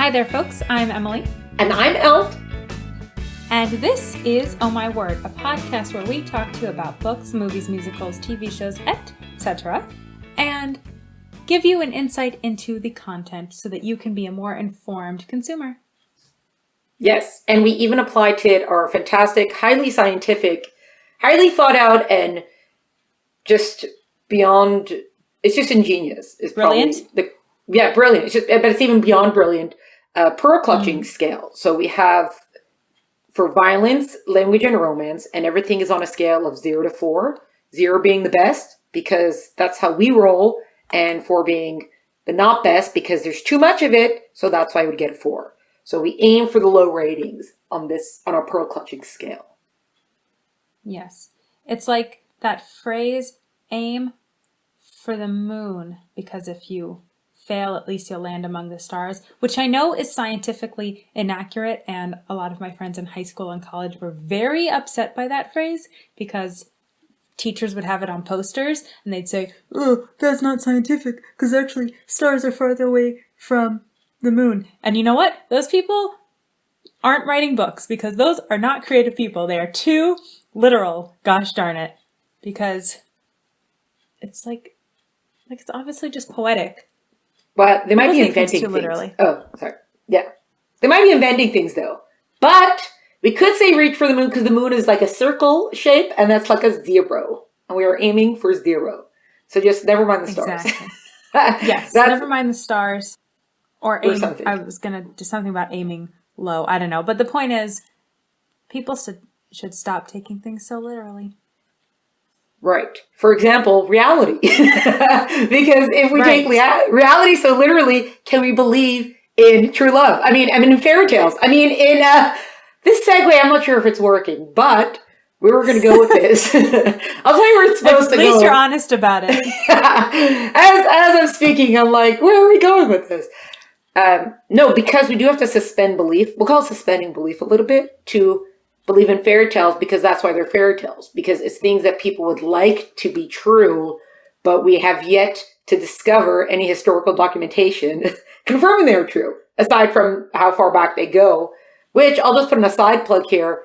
Hi there, folks. I'm Emily. And I'm Elf. And this is Oh My Word, a podcast where we talk to you about books, movies, musicals, TV shows, etc. and give you an insight into the content so that you can be a more informed consumer. Yes, and we even applied to it our fantastic, highly scientific, highly thought out, and just beyond, it's just ingenious. It's brilliant? Brilliant. It's just, but it's even beyond brilliant, pearl clutching scale. So we have, for violence, language, and romance, and everything is on a scale of 0 to 4. 0 being the best, because that's how we roll, and 4 being the not best, because there's too much of it, so that's why we get a 4. So we aim for the low ratings on our pearl clutching scale. Yes. It's like that phrase, aim for the moon, because if you fail, at least you'll land among the stars, which I know is scientifically inaccurate, and a lot of my friends in high school and college were very upset by that phrase because teachers would have it on posters and they'd say, "Oh, that's not scientific, because actually stars are farther away from the moon." And you know what? Those people aren't writing books, because those are not creative people. They are too literal, gosh darn it. Because it's like it's obviously just poetic. Well, they might be inventing things. Literally. Oh, sorry. Yeah. They might be inventing things, though. But we could say reach for the moon, because the moon is like a circle shape, and that's like a 0. And we are aiming for 0. So just never mind the stars. Exactly. Yes, never mind the stars. Or aim. Something. I was going to do something about aiming low. I don't know. But the point is, people should stop taking things so literally. Right. For example, reality. Because if we take reality so literally, can we believe in true love? I mean, in fairy tales. I mean, in this segue, I'm not sure if it's working, but we were going to go with this. I'll tell you where it's supposed to go. At least you're honest about it. As I'm speaking, I'm like, where are we going with this? No, because we do have to suspend belief. We'll call it suspending belief a little bit to believe in fairy tales, because that's why they're fairy tales, because it's things that people would like to be true, but we have yet to discover any historical documentation confirming they're true, aside from how far back they go, which I'll just put in a side plug here.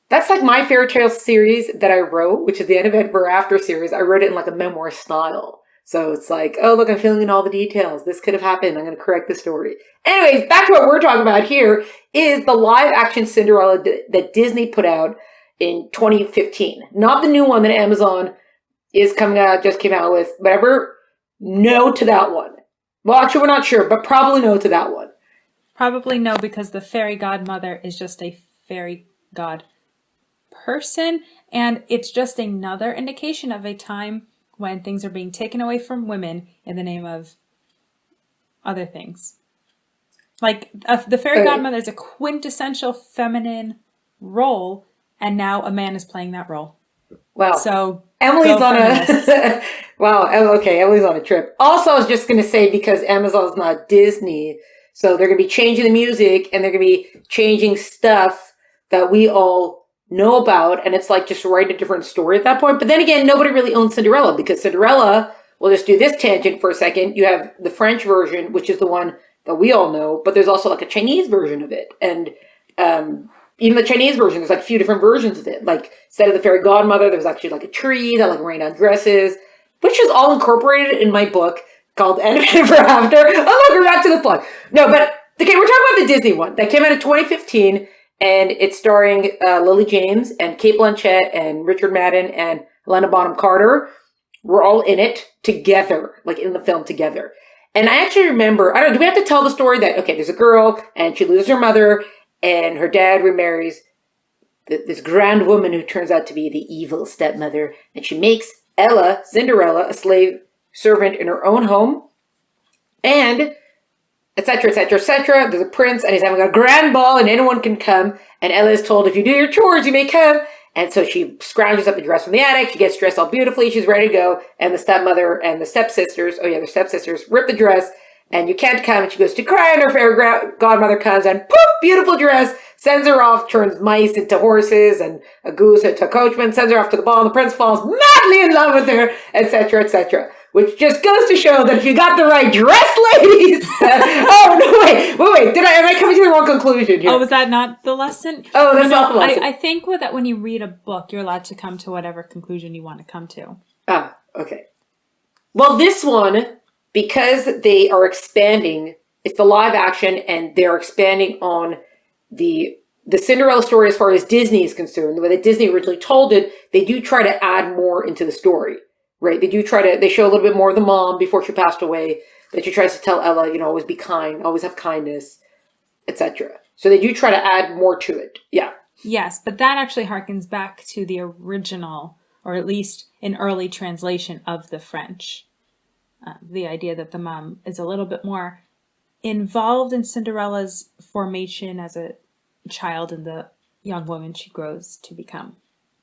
That's like my fairy tale series that I wrote, which is the End of Ever After series. I wrote it in like a memoir style. So it's like, oh, look, I'm filling in all the details. This could have happened. I'm going to correct the story. Anyways, back to what we're talking about here is the live action Cinderella that Disney put out in 2015. Not the new one that Amazon is just came out with. Whatever. No to that one. Well, actually, we're not sure, but probably no to that one. Probably no, because the fairy godmother is just a fairy god person. And it's just another indication of a time when things are being taken away from women in the name of other things. Like, the fairy godmother is a quintessential feminine role, and now a man is playing that role. Wow. So, Emily's on a... Wow, okay, Emily's on a trip. Also, I was just going to say, because Amazon's not Disney, so they're going to be changing the music, and they're going to be changing stuff that we all know about, and it's like just write a different story at that point. But then again, nobody really owns Cinderella, because Cinderella, we'll just do this tangent for a second. You have the French version, which is the one that we all know, but there's also like a Chinese version of it. And even the Chinese version, there's like a few different versions of it. Like, instead of the fairy godmother, there was actually like a tree that like rained on dresses, which is all incorporated in my book called End of Ever After. Oh, look, we're back to the plot. No, but okay, we're talking about the Disney one that came out in 2015. And it's starring Lily James and Cate Blanchett and Richard Madden and Helena Bonham Carter. We're all in it together, like in the film together. And I actually remember, I don't know, do we have to tell the story that, okay, there's a girl and she loses her mother and her dad remarries this grand woman who turns out to be the evil stepmother. And she makes Ella, Cinderella, a slave servant in her own home. And etc., etc., etc. There's a prince, and he's having a grand ball, and anyone can come. And Ella is told, if you do your chores, you may come. And so she scrounges up a dress from the attic. She gets dressed all beautifully. She's ready to go. And the stepmother and the stepsisters, the stepsisters rip the dress, and you can't come. And she goes to cry, and her fairy godmother comes, and poof, beautiful dress, sends her off, turns mice into horses, and a goose into a coachman, sends her off to the ball, and the prince falls madly in love with her, etc., etc. which just goes to show that if you got the right dress, ladies. Oh no! Wait! Am I coming to the wrong conclusion here? Oh, was that not the lesson? Oh, that's not the lesson. I think with that, when you read a book, you're allowed to come to whatever conclusion you want to come to. Ah, okay. Well, this one, because they are expanding, it's the live action, and they're expanding on the Cinderella story as far as Disney is concerned. The way that Disney originally told it, they do try to add more into the story, right? They show a little bit more of the mom before she passed away, that she tries to tell Ella, always be kind, always have kindness, etc. So they do try to add more to it. Yeah. Yes, but that actually harkens back to the original, or at least an early translation of the French. The idea that the mom is a little bit more involved in Cinderella's formation as a child and the young woman she grows to become.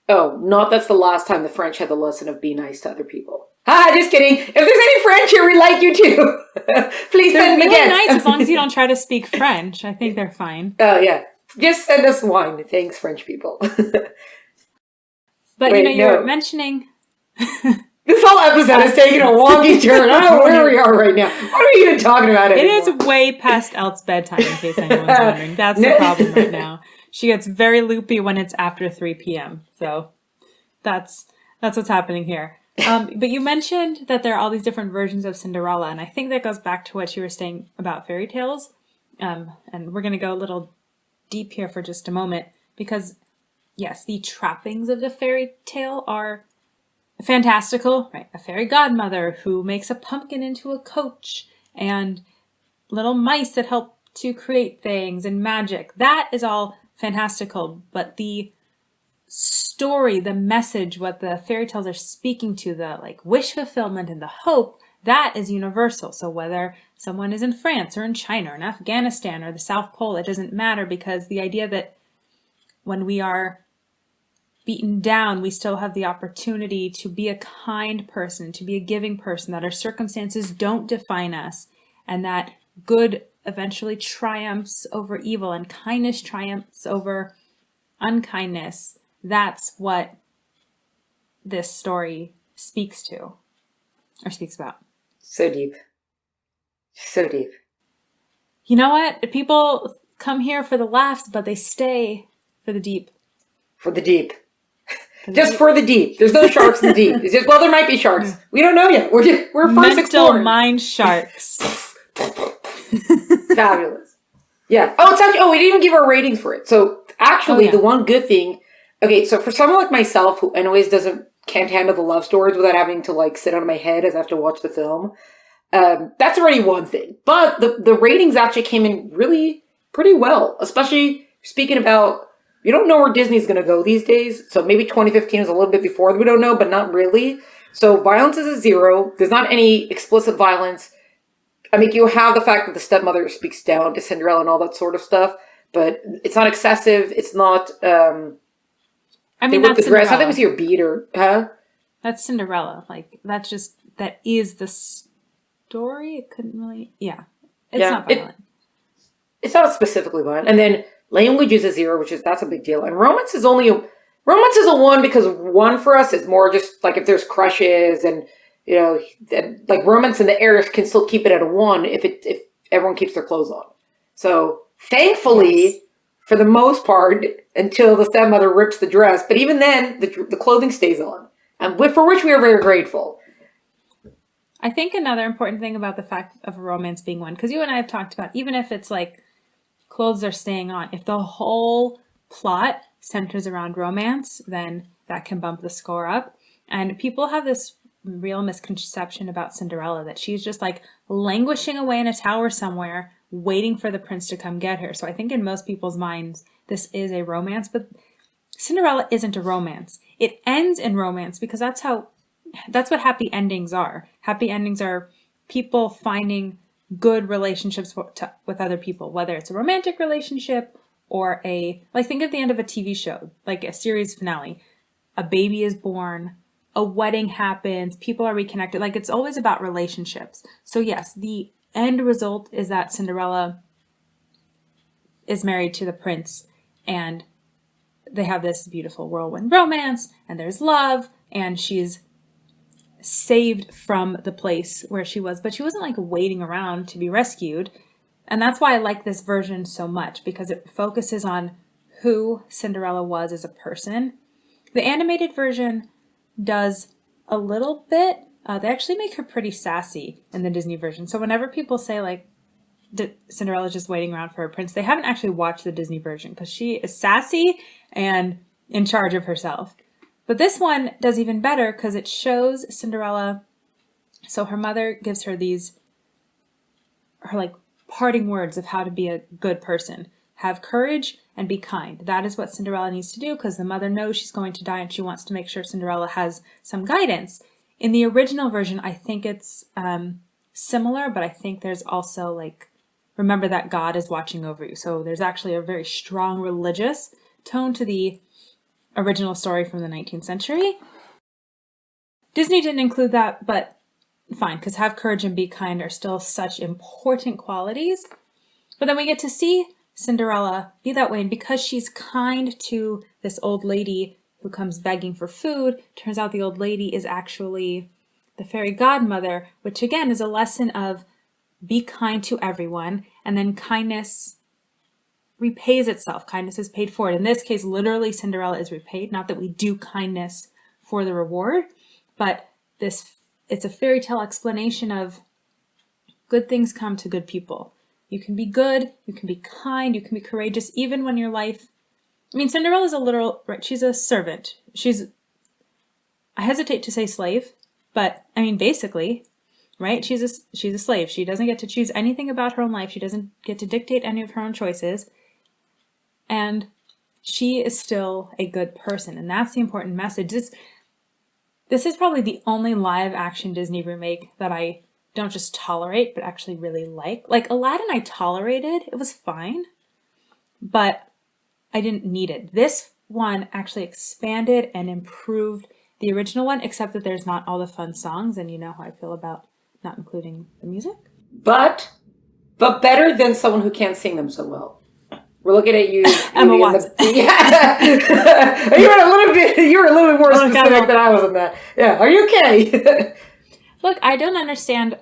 Oh, not that's the last time the French had the lesson of be nice to other people. Just kidding. If there's any French here, we like you too. Please send me really nice as long as you don't try to speak French. I think they're fine. Oh, yeah. Just send us wine. Thanks, French people. But, you're mentioning... This whole episode is taking a wonky turn. I don't know where we are right now. What are we even talking about anymore? It is way past Elt's bedtime, in case anyone's wondering. That's the problem right now. She gets very loopy when it's after 3 p.m. So that's what's happening here. But you mentioned that there are all these different versions of Cinderella, and I think that goes back to what you were saying about fairy tales. And we're going to go a little deep here for just a moment, because, yes, the trappings of the fairy tale are fantastical, right? A fairy godmother who makes a pumpkin into a coach, and little mice that help to create things, and magic. That is all fantastical, but the story, the message, what the fairy tales are speaking to, the wish fulfillment and the hope, that is universal. So whether someone is in France or in China or in Afghanistan or the South Pole, it doesn't matter, because the idea that when we are beaten down, we still have the opportunity to be a kind person, to be a giving person, that our circumstances don't define us, and that good eventually triumphs over evil and kindness triumphs over unkindness. That's what this story speaks to, or speaks about. So deep. So deep. You know what? People come here for the laughs, but they stay for the deep. For the deep. Just for the deep. There's no sharks in the deep. It's just, there might be sharks. We don't know yet. We're first exploring. Mental mind sharks. Fabulous. Yeah. Oh, it's actually, we didn't even give our ratings for it. So actually, the one good thing, okay, so for someone like myself who anyways can't handle the love stories without having to sit on my head as I have to watch the film, that's already one thing. But the ratings actually came in really pretty well, especially speaking about, you don't know where Disney's going to go these days. So maybe 2015 is a little bit before. We don't know, but not really. So violence is a 0. There's not any explicit violence. I mean, you have the fact that the stepmother speaks down to Cinderella and all that sort of stuff, but it's not excessive. It's not. I mean, that's the dress. I think it was your beater, huh? That's Cinderella. That is the story. It couldn't really. Yeah, it's not violent. It's not specifically violent, and then language is a 0, that's a big deal. And romance is a 1, because 1 for us is more just if there's crushes and romance in the air can still keep it at a 1 if everyone keeps their clothes on. So thankfully, for the most part, until the stepmother rips the dress, but even then the clothing stays on, and for which we are very grateful. I think another important thing about the fact of romance being 1, because you and I have talked about, even if it's clothes are staying on, if the whole plot centers around romance, then that can bump the score up. And people have this real misconception about Cinderella, that she's just languishing away in a tower somewhere, waiting for the prince to come get her. So I think in most people's minds, this is a romance, but Cinderella isn't a romance. It ends in romance because that's what happy endings are. Happy endings are people finding good relationships with other people, whether it's a romantic relationship or think at the end of a TV show, a series finale. A baby is born, a wedding happens, people are reconnected. It's always about relationships. So yes, the end result is that Cinderella is married to the prince, and they have this beautiful whirlwind romance, and there's love, and she's saved from the place where she was, but she wasn't like waiting around to be rescued. And that's why I like this version so much, because it focuses on who Cinderella was as a person. The animated version does a little bit. They actually make her pretty sassy in the Disney version. So whenever people say like Cinderella's just waiting around for her prince, they haven't actually watched the Disney version, because she is sassy and in charge of herself. But this one does even better because it shows Cinderella. So her mother gives her her like parting words of how to be a good person. Have courage and be kind. That is what Cinderella needs to do, because the mother knows she's going to die and she wants to make sure Cinderella has some guidance. In the original version, I think it's similar, but I think there's also like, remember that God is watching over you. So there's actually a very strong religious tone to the original story from the 19th century. Disney didn't include that, but fine, because have courage and be kind are still such important qualities. But then we get to see Cinderella be that way, and because she's kind to this old lady who comes begging for food, turns out the old lady is actually the fairy godmother, which again is a lesson of be kind to everyone, and then kindness repays itself. Kindness is paid forward. In this case, literally Cinderella is repaid. Not that we do kindness for the reward, but it's a fairy tale explanation of good things come to good people. You can be good, you can be kind, you can be courageous, even when your life... I mean, Cinderella's a literal... Right, she's a servant. I hesitate to say slave, but I mean, basically, right? She's a slave. She doesn't get to choose anything about her own life. She doesn't get to dictate any of her own choices. And she is still a good person. And that's the important message. This is probably the only live action Disney remake that I don't just tolerate, but actually really like. Like Aladdin I tolerated. It was fine. But I didn't need it. This one actually expanded and improved the original one, except that there's not all the fun songs. And you know how I feel about not including the music. But better than someone who can't sing them so well. We're looking at you, Emma Watson. Yeah, you were a little bit more specific than I was on that. Yeah, are you okay? Look, I don't understand.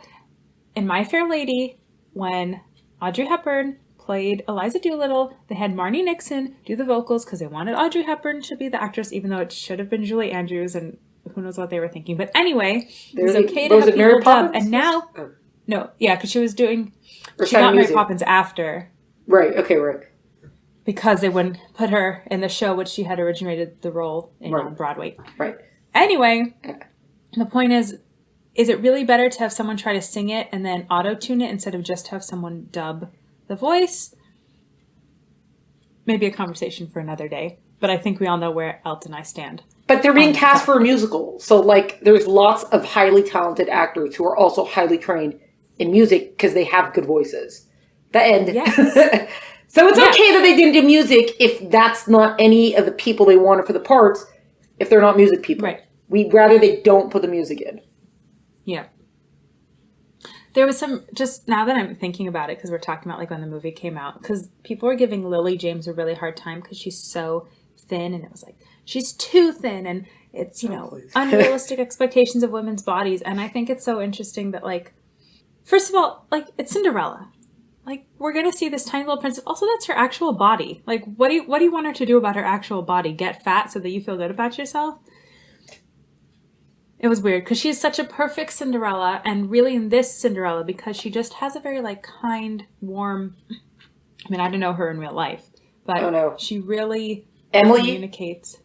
In My Fair Lady, when Audrey Hepburn played Eliza Doolittle, they had Marnie Nixon do the vocals because they wanted Audrey Hepburn to be the actress, even though it should have been Julie Andrews, and who knows what they were thinking. But anyway, it was okay to have people dub. And now, no, yeah, because she got Mary Poppins after. Right. Okay. Right. Because they wouldn't put her in the show, which she had originated the role in on Broadway. Right. Anyway, the point is it really better to have someone try to sing it and then auto-tune it instead of just have someone dub the voice? Maybe a conversation for another day. But I think we all know where Elton and I stand. But they're being cast for a musical. So, like, there's lots of highly talented actors who are also highly trained in music because they have good voices. Yes. So it's okay that they didn't do music if that's not any of the people they wanted for the parts, if they're not music people. Right. We'd rather they don't put the music in. Yeah. There was some, just now that I'm thinking about it, because we're talking about like when the movie came out, because people were giving Lily James a really hard time because she's so thin, and it was like, she's too thin, and it's, unrealistic expectations of women's bodies. And I think it's so interesting that, like, first of all, like, it's Cinderella. Like, we're going to see this tiny little princess. Also, that's her actual body. Like, what do you want her to do about her actual body? Get fat so that you feel good about yourself? It was weird because she's such a perfect Cinderella, and really in this Cinderella, because she just has a very, like, kind, warm... I mean, I don't know her in real life, but she really communicates.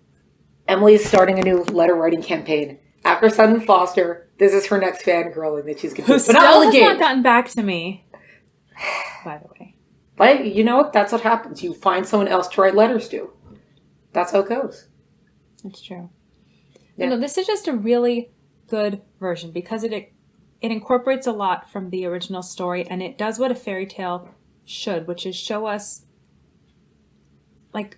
Emily is starting a new letter writing campaign. After Simon Foster, this is her next fangirling that she's going to do. Who still has not gotten back to me. By the way. But you know what? That's what happens. You find someone else to write letters to. That's how it goes. That's true. Yeah. This is just a really good version because it incorporates a lot from the original story, and it does what a fairy tale should, which is show us like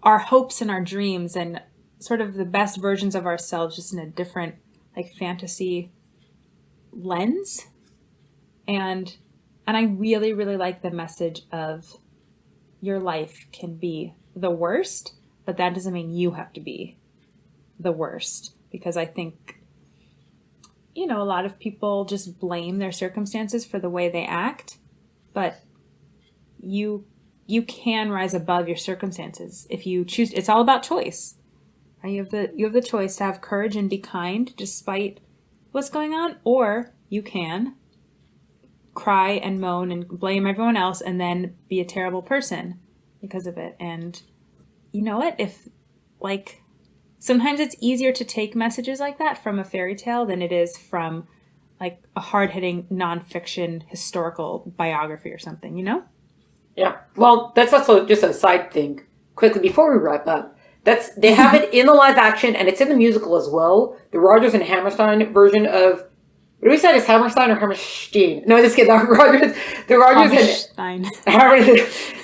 our hopes and our dreams and sort of the best versions of ourselves just in a different like fantasy lens. And I really, really like the message of your life can be the worst, but that doesn't mean you have to be the worst. Because I think a lot of people just blame their circumstances for the way they act, but you can rise above your circumstances if you choose. It's all about choice. You have the choice to have courage and be kind despite what's going on, or you can cry and moan and blame everyone else and then be a terrible person because of it. And you know what? Sometimes it's easier to take messages like that from a fairy tale than it is from like a hard-hitting nonfiction historical biography or something, Yeah. Well, that's also just a side thing. Quickly, before we wrap up, they have it in the live action and it's in the musical as well. The Rodgers and Hammerstein version of, what do we say? Is Hammerstein or Hammerstein? No, just kidding. The Rodgers and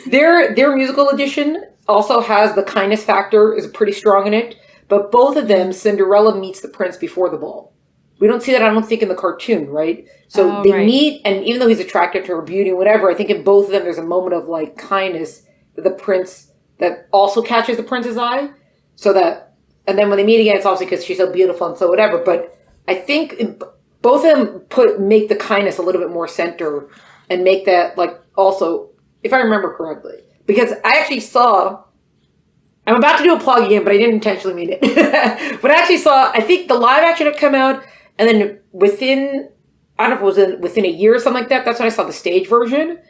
their musical edition also has the kindness factor is pretty strong in it. But both of them, Cinderella meets the prince before the ball. We don't see that, I don't think, in the cartoon, right? So they meet, and even though he's attracted to her beauty and whatever, I think in both of them there's a moment of like kindness that the prince that also catches the prince's eye. So that, and then when they meet again, it's obviously because she's so beautiful and so whatever. But I think both of them make the kindness a little bit more center and make that like also, if I remember correctly, because I actually saw. I'm about to do a plug again, but I didn't intentionally mean it. But I actually saw, I think the live action had come out, and then within, I don't know if it was within a year or something like that, that's when I saw the stage version.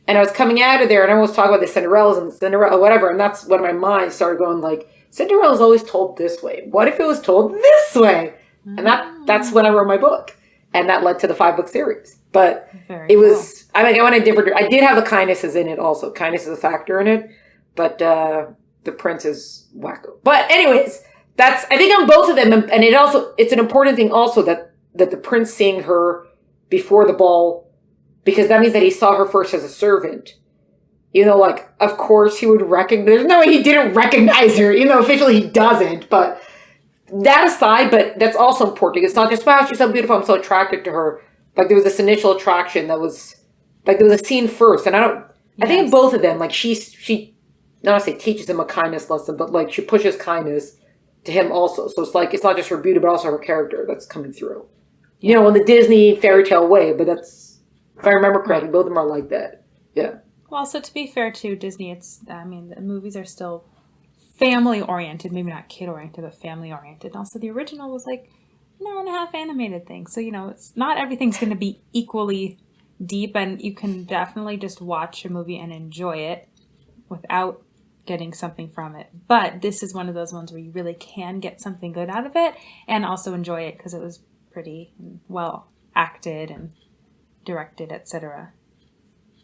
And I was coming out of there, and I was talking about the Cinderellas and Cinderella, whatever, and that's when my mind started going like, Cinderella's always told this way. What if it was told this way? And that's when I wrote my book. And that led to the 5-book series. But it was, I went a different, I did have the kindnesses in it also. Kindness is a factor in it. But, the prince is wacko. But anyways, I think on both of them, and it's an important thing also that the prince seeing her before the ball, because that means that he saw her first as a servant. Like, of course he would recognize, there's no way he didn't recognize her, officially he doesn't, but that aside, but that's also important. It's not just, wow, she's so beautiful, I'm so attracted to her. Like, there was this initial attraction that was, like, there was a scene first, and I think in both of them, like, she not to say teaches him a kindness lesson, but like she pushes kindness to him also. So it's like, it's not just her beauty, but also her character that's coming through. In the Disney fairy tale way, but that's, if I remember correctly, both of them are like that. Yeah. Well, so to be fair to Disney, the movies are still family oriented, maybe not kid oriented, but family oriented. Also, the original was like an hour and a half animated thing. So, it's not everything's going to be equally deep, and you can definitely just watch a movie and enjoy it without getting something from it. But this is one of those ones where you really can get something good out of it and also enjoy it because it was pretty and well acted and directed, etc.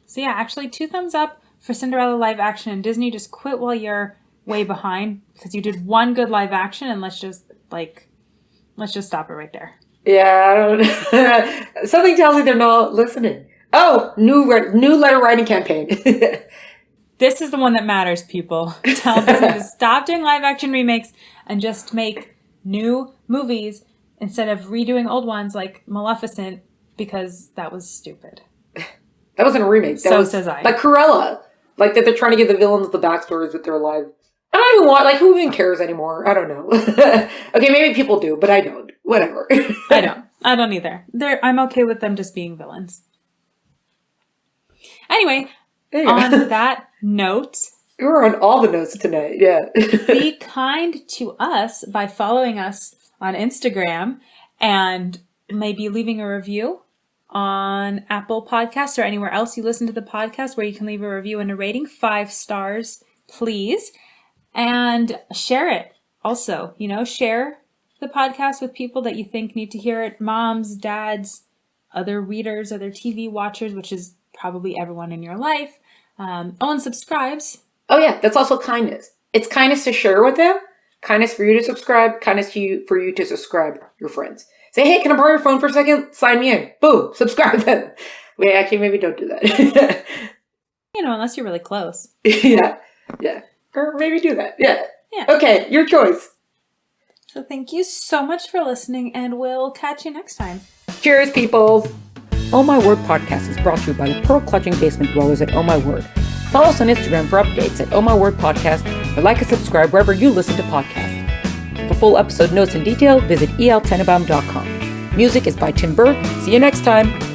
So yeah, actually 2 thumbs up for Cinderella live action, and Disney, just quit while you're way behind because you did one good live action, and let's just stop it right there. Yeah, I don't something tells me they're not listening. Oh, new letter writing campaign. This is the one that matters, people. Tell Disney to stop doing live-action remakes and just make new movies instead of redoing old ones like Maleficent, because that was stupid. That wasn't a remake. Says I. Like Cruella. Like that they're trying to give the villains the backstories with their live. I don't even want, like, who even cares anymore? I don't know. Okay, maybe people do, but I don't. Whatever. I don't either. I'm okay with them just being villains. Anyway, on that note, we're on all the notes tonight. Yeah. Be kind to us by following us on Instagram and maybe leaving a review on Apple Podcasts or anywhere else you listen to the podcast where you can leave a review and a rating. 5 stars, please. And share it. Also, share the podcast with people that you think need to hear it. Moms, dads, other readers, other TV watchers, which is probably everyone in your life. And subscribes. Oh yeah, that's also kindness. It's kindness to share with them, kindness for you to subscribe, kindness for you to subscribe your friends. Say, hey, can I borrow your phone for a second? Sign me in. Boom, subscribe them. Wait, actually, maybe don't do that. Unless you're really close. Yeah. Or maybe do that. Yeah. Okay, your choice. So thank you so much for listening, and we'll catch you next time. Cheers, people. Oh My Word podcast is brought to you by the pearl-clutching basement dwellers at Oh My Word. Follow us on Instagram for updates at Oh My Word podcast, or like and subscribe wherever you listen to podcasts. For full episode notes and detail, visit eltenenbaum.com. Music is by Tim Burke. See you next time.